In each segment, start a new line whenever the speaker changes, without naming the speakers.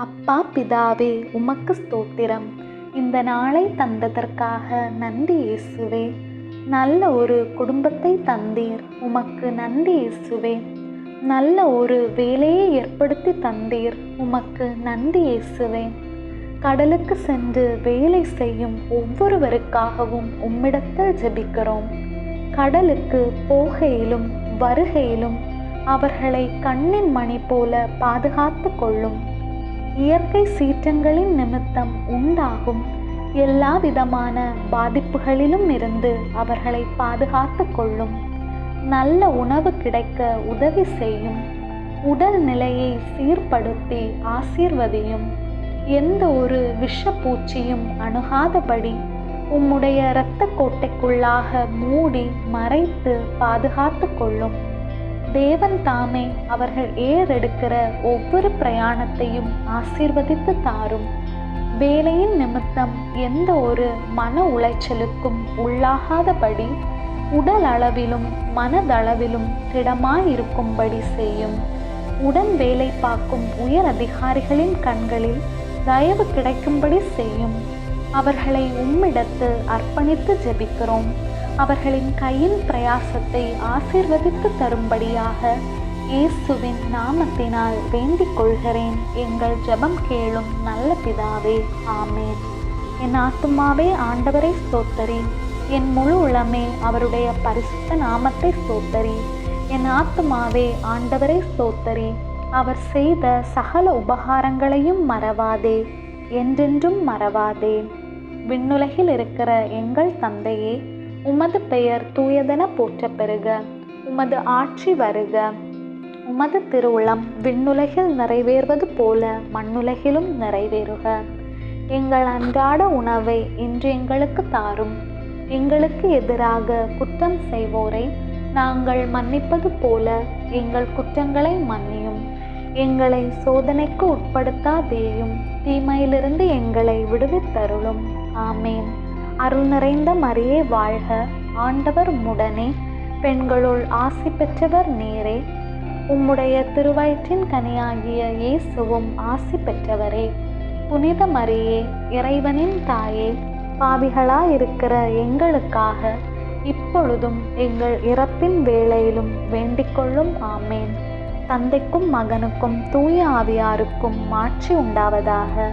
அப்பா பிதாவே, உமக்கு ஸ்தோத்திரம். இந்த நாளை தந்ததற்காக நன்றி இயேசுவே. நல்ல ஒரு குடும்பத்தை தந்தீர், உமக்கு நன்றி இயேசுவே. நல்ல ஒரு வேலையை ஏற்படுத்தி தந்தீர், உமக்கு நன்றி இயேசுவே. கடலுக்கு சென்று வேலை செய்யும் ஒவ்வொருவருக்காகவும் உம்மிடத்தில் ஜெபிக்கிறோம். கடலுக்கு போகையிலும் வருகையிலும் அவர்களை கண்ணின் மணி போல பாதுகாத்து கொள்ளும். இயற்கை சீற்றங்களின் நிமித்தம் உண்டாகும் எல்லா விதமான பாதிப்புகளிலும் இருந்து அவர்களை பாதுகாத்து கொள்ளும். நல்ல உணவு கிடைக்க உதவி செய்யும். உடல் நிலையை சீர்படுத்தி ஆசீர்வதியும். எந்த ஒரு விஷப்பூச்சியும் அணுகாதபடி உம்முடைய இரத்த கோட்டைக்குள்ளாக மூடி மறைத்து பாதுகாத்து கொள்ளும். தேவன் தாமே அவர்கள் ஏறெடுக்கிற ஒவ்வொரு பிரயாணத்தையும் ஆசீர்வதித்து தாரும். வேலையின் நிமித்தம் எந்த ஒரு மன உளைச்சலுக்கும் உள்ளாகாதபடி உடல் அளவிலும் மனதளவிலும் திடமாயிருக்கும்படி செய்யும். உடன் வேலை பார்க்கும் உயர் அதிகாரிகளின் கண்களில் தயவு கிடைக்கும்படி செய்யும். அவர்களை உம்மிடத்து அர்ப்பணித்து ஜெபிக்கிறோம். அவர்களின் கையின் பிரயாசத்தை ஆசீர்வதித்து தரும்படியாக இயேசுவின் நாமத்தினால் வேண்டிக் கொள்கிறேன். எங்கள் ஜெபம் கேளும் நல்ல பிதாவே, ஆமேன். என் ஆத்துமாவே ஆண்டவரை ஸ்தோத்தரி. என் முழு உளமே அவருடைய பரிசுத்த நாமத்தை ஸ்தோத்தரி. என் ஆத்துமாவே ஆண்டவரை ஸ்தோத்தரி. அவர் செய்த சகல உபகாரங்களையும் மறவாதே, என்றென்றும் மறவாதே. விண்ணுலகில் இருக்கிற எங்கள் தந்தையே, உமது பெயர் தூயதென போற்ற பெறுக. உமது ஆட்சி வருக. உமது திருவுளம் விண்ணுலகில் நிறைவேறுவது போல மண்ணுலகிலும் நிறைவேறுக. எங்கள் அன்றாட உணவை இன்று எங்களுக்கு தாரும். எங்களுக்கு எதிராக குற்றம் செய்வோரை நாங்கள் மன்னிப்பது போல எங்கள் குற்றங்களை மன்னியும். எங்களை சோதனைக்கு உட்படுத்தாதேயும், தீமையிலிருந்து எங்களை விடுவித்தருளும். ஆமேன். அருள் நிறைந்த மரியே வாழ்க. ஆண்டவர் உம்முடனே, பெண்களுள் ஆசி பெற்றவர் நீரே. உம்முடைய திருவயிற்றின் கனியாகிய இயேசுவும் ஆசி பெற்றவரே. புனித மரியே, இறைவனின் தாயே, பாவிகளாயிருக்கிற எங்களுக்காக இப்பொழுதும் எங்கள் இறப்பின் வேளையிலும் வேண்டிக்கொள்ளும். ஆமேன். தந்தைக்கும் மகனுக்கும் தூய ஆவியாருக்கும் மாட்சி உண்டாவதாக.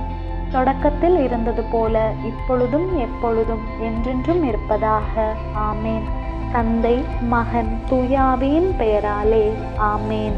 தொடக்கத்தில் இருந்தது போல இப்பொழுதும் எப்பொழுதும் என்றென்றும் இருப்பதாக. ஆமேன். தந்தை, மகன், தூய ஆவியின் பெயராலே. ஆமேன்.